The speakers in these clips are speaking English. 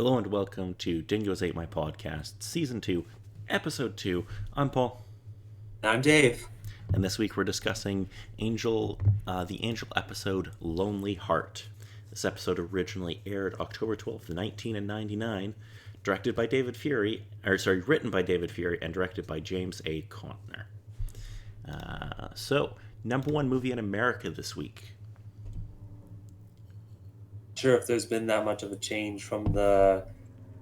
Hello and welcome to Dingoes Ate My Podcast, Season 2, Episode 2. I'm Paul, I'm Dave. and this week we're discussing the Angel episode Lonely Heart. This episode originally aired October 12th, 1999, written by David Fury and directed by James A. Contner. Number one movie in America this week. Sure, if there's been that much of a change from the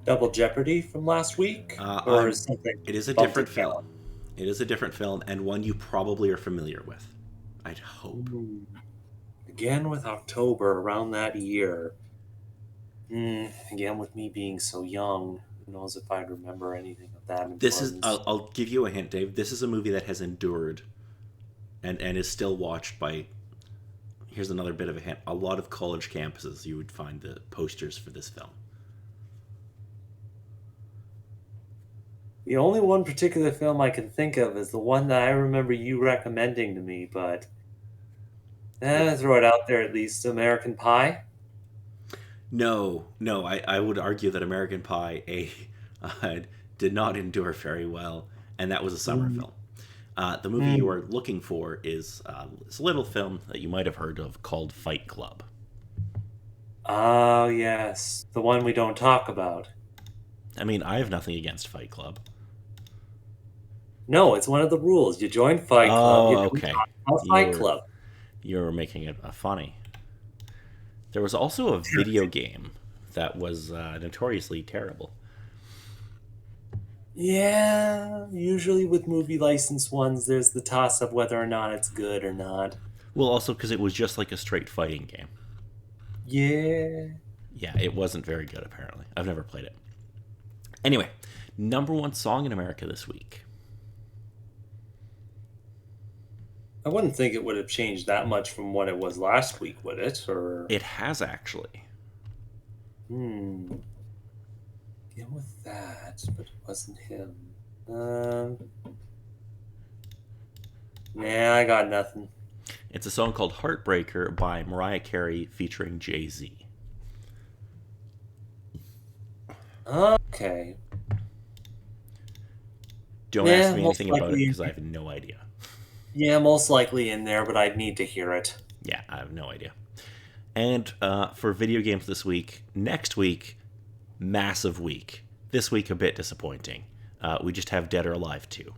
Double Jeopardy from last week, or is something It is a bumped different it film. down? It is a different film, and one you probably are familiar with. I'd hope. Again with October around that year. Again with me being so young, who knows if I'd remember anything of that This is. importance. I'll give you a hint, Dave. This is a movie that has endured, and is still watched by. Here's another bit of a hint. A lot of college campuses, you would find the posters for this film. The only one particular film I can think of is the one that I remember you recommending to me, but throw it out there at least. American Pie? No. I would argue that American Pie did not endure very well, and that was a summer film. The movie you are looking for is this little film that you might have heard of called Fight Club. Oh, yes. The one we don't talk about. I mean, I have nothing against Fight Club. No, it's one of the rules. You join Fight Club. Oh, You don't okay. talk about Fight Club. You're making it funny. There was also a video game that was notoriously terrible. Yeah, usually with movie license ones, there's the toss of whether or not it's good or not. Well, also because it was just like a straight fighting game. Yeah. Yeah, it wasn't very good, apparently. I've never played it. Anyway, number one song in America this week. I wouldn't think it would have changed that much from what it was last week, would it? Or It has actually. Deal with that, but it wasn't him. Yeah, I got nothing. It's a song called Heartbreaker by Mariah Carey featuring Jay-Z. Okay. Don't Yeah, ask me most anything about it likely. because I have no idea. Yeah, most likely in there, but I'd need to hear it. Yeah, I have no idea. And for video games this week, next week, massive week. This week, a bit disappointing. We just have Dead or Alive 2.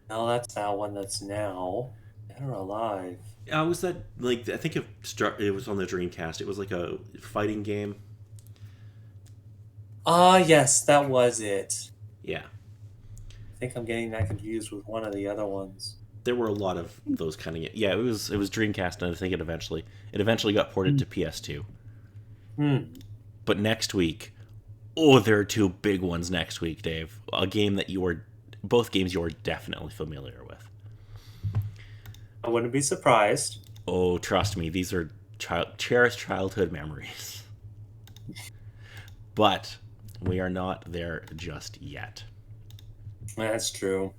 No, that's that one that's now. Dead or Alive. Was that, like, I think it was on the Dreamcast. It was like a fighting game. Ah, yes, that was it. Yeah. I think I'm getting that confused with one of the other ones. There were a lot of those kind of... Yeah, it was Dreamcast, and I think it eventually got ported to PS2. But next week... Oh, there are two big ones next week, Dave. Both games you are definitely familiar with. I wouldn't be surprised. Oh, trust me, these are cherished childhood memories. But we are not there just yet. That's true.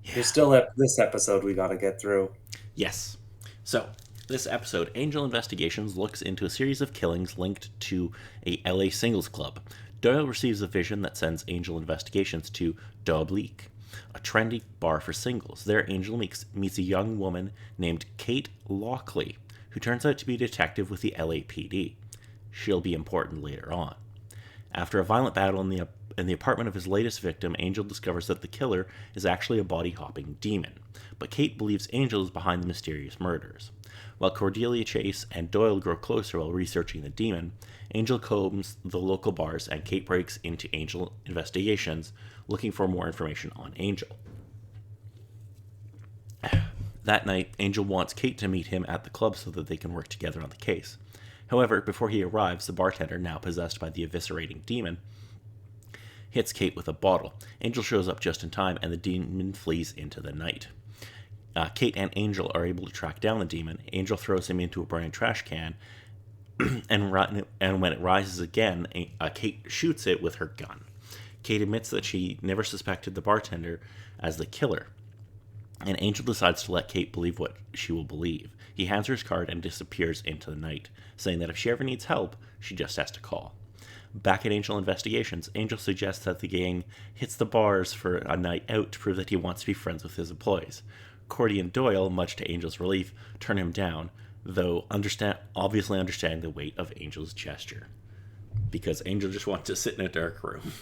Yeah. There's still this episode we gotta get through. Yes. So, this episode, Angel Investigations looks into a series of killings linked to a LA singles club. Doyle receives a vision that sends Angel Investigations to D'Oblique, a trendy bar for singles. There, Angel meets a young woman named Kate Lockley, who turns out to be a detective with the LAPD. She'll be important later on. After a violent battle in the apartment of his latest victim, Angel discovers that the killer is actually a body-hopping demon, but Kate believes Angel is behind the mysterious murders. While Cordelia Chase and Doyle grow closer while researching the demon, Angel combs the local bars and Kate breaks into Angel Investigations, looking for more information on Angel. That night, Angel wants Kate to meet him at the club so that they can work together on the case. However, before he arrives, the bartender, now possessed by the eviscerating demon, hits Kate with a bottle. Angel shows up just in time, and the demon flees into the night. Kate and Angel are able to track down the demon. Angel throws him into a burning trash can, and when it rises again, Kate shoots it with her gun. Kate admits that she never suspected the bartender as the killer. and Angel decides to let Kate believe what she will believe. He hands her his card and disappears into the night, saying that if she ever needs help, she just has to call. Back at Angel Investigations, Angel suggests that the gang hits the bars for a night out to prove that he wants to be friends with his employees. Cordy and Doyle, much to Angel's relief, turn him down, though obviously understanding the weight of Angel's gesture. Because Angel just wants to sit in a dark room.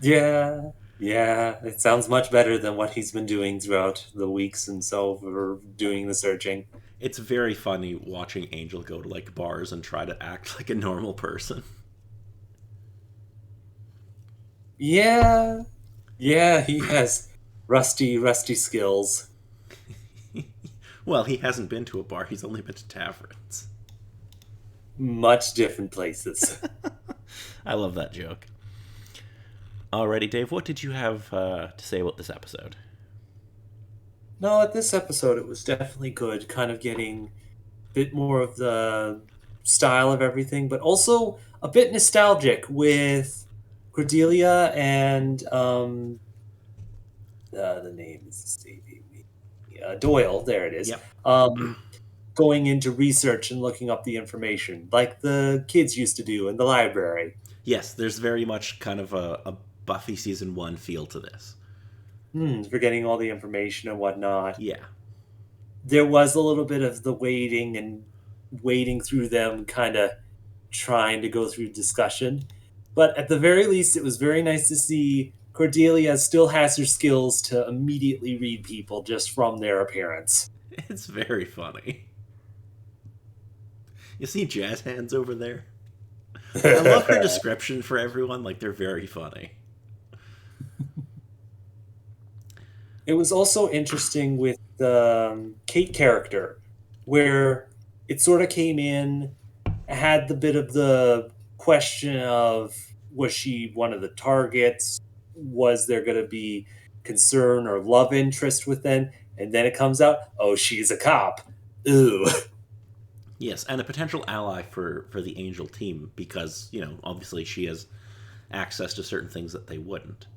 Yeah, yeah. It sounds much better than what he's been doing throughout the weeks and so for doing the searching. It's very funny watching Angel go to like bars and try to act like a normal person. Yeah, yeah. He has rusty skills. Well, he hasn't been to a bar, he's only been to taverns. Much different places. I love that joke. Alrighty, Dave, what did you have to say about this episode? No, at this episode, it was definitely good. Kind of getting a bit more of the style of everything, but also a bit nostalgic with Cordelia and the name is escaping me. Doyle. There it is. Yep. Going into research and looking up the information, like the kids used to do in the library. Yes, there's very much kind of a Buffy season 1 feel to this. For getting all the information and whatnot. Yeah. There was a little bit of the waiting and wading through them, kind of trying to go through discussion. But at the very least, it was very nice to see Cordelia still has her skills to immediately read people just from their appearance. It's very funny. You see jazz hands over there? I love her description for everyone. Like, they're very funny. It was also interesting with the Kate character, where it sort of came in, had the bit of the question of was she one of the targets? Was there going to be concern or love interest with them? And then it comes out, oh, she's a cop. Ooh. Yes, and a potential ally for the Angel team because, obviously she has access to certain things that they wouldn't.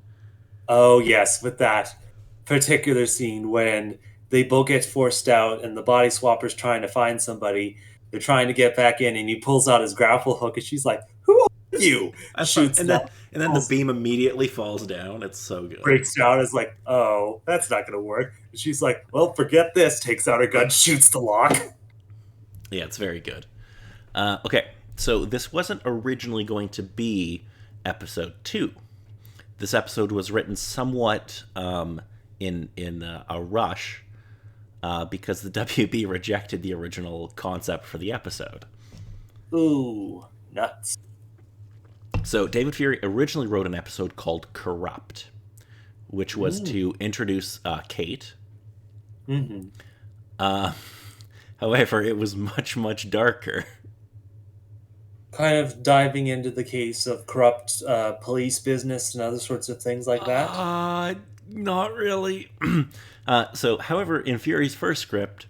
Oh, yes, with that particular scene when they both get forced out and the body swapper's trying to find somebody. They're trying to get back in, and he pulls out his grapple hook, and she's like, "Who are you?" Shoots and them, then the beam immediately falls down. It's so good. breaks down, is like, "Oh, that's not going to work." And she's like, "Well, forget this." Takes out her gun, shoots the lock. Yeah, it's very good. Okay, so this wasn't originally going to be episode 2. This episode was written somewhat in a rush because the WB rejected the original concept for the episode. Ooh, nuts. So David Fury originally wrote an episode called Corrupt, which was to introduce Kate. Mm-hmm. However, it was much, much darker. Kind of diving into the case of corrupt police business and other sorts of things like that. Not really. However, in Fury's first script,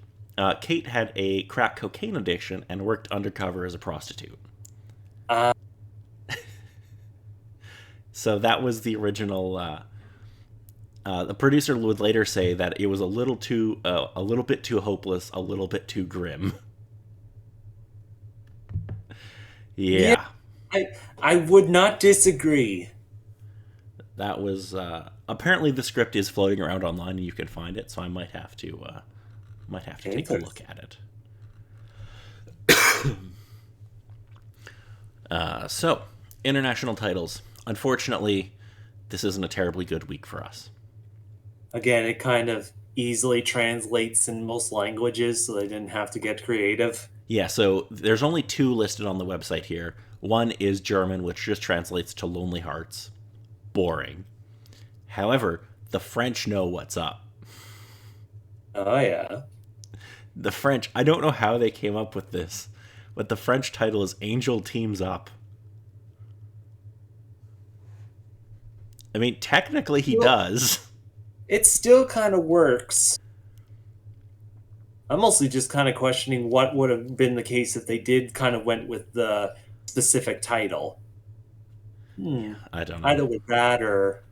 Kate had a crack cocaine addiction and worked undercover as a prostitute. So that was the original. The producer would later say that it was a little bit too hopeless, a little bit too grim. Yeah. I would not disagree. That was apparently the script is floating around online and you can find it, so I might have to take a look at it. So international titles. Unfortunately, this isn't a terribly good week for us. Again, it kind of easily translates in most languages, so they didn't have to get creative. Yeah, so there's only 2 listed on the website here. One is German, which just translates to Lonely Hearts. Boring. However, the French know what's up. Oh, yeah. The French, I don't know how they came up with this, but the French title is Angel Teams Up. I mean, technically he does. It still kind of works. I'm mostly just kind of questioning what would have been the case if they did kind of went with the specific title. I don't know. Either with that or...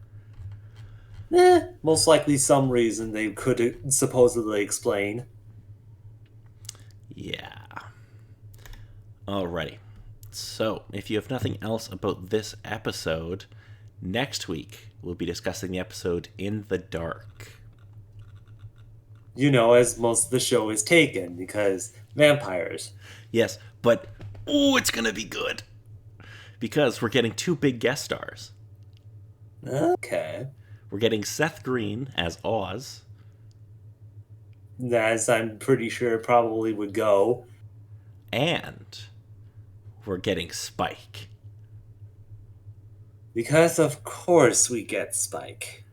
Most likely some reason they could supposedly explain. Yeah. Alrighty. So, if you have nothing else about this episode, next week we'll be discussing the episode In the Dark. As most of the show is taken, because vampires. Yes, but oh, it's gonna be good because we're getting two big guest stars. Okay. We're getting Seth Green as Oz, As I'm pretty sure it probably would go. and we're getting Spike. Because of course we get Spike.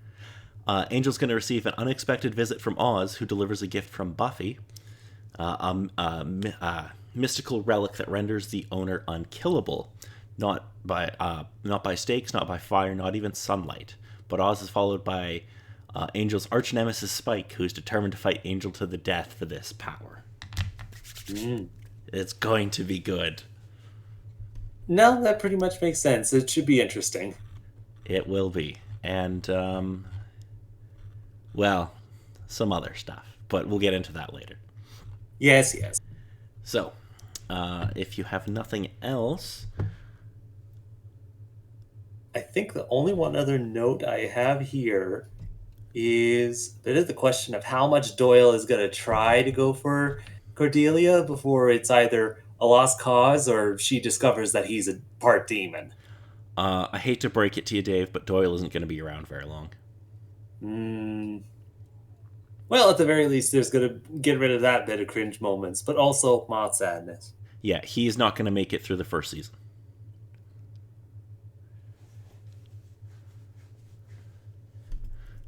Angel's going to receive an unexpected visit from Oz, who delivers a gift from Buffy, a mystical relic that renders the owner unkillable, not by stakes, not by fire, not even sunlight. But Oz is followed by Angel's arch nemesis Spike, who's determined to fight Angel to the death for this power. Mm. It's going to be good. No, that pretty much makes sense. It should be interesting. It will be. And, well, some other stuff. But we'll get into that later. Yes, yes. So, if you have nothing else, I think the only one other note I have here is it is the question of how much Doyle is going to try to go for Cordelia before it's either a lost cause or she discovers that he's a part demon. I hate to break it to you, Dave, but Doyle isn't going to be around very long. Mm. Well, at the very least, there's going to get rid of that bit of cringe moments, but also mild sadness. Yeah, he's not going to make it through the first season.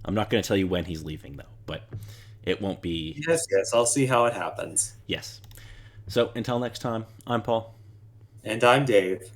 I'm not going to tell you when he's leaving, though, but it won't be. Yes, yes, I'll see how it happens. Yes. So until next time, I'm Paul. And I'm Dave.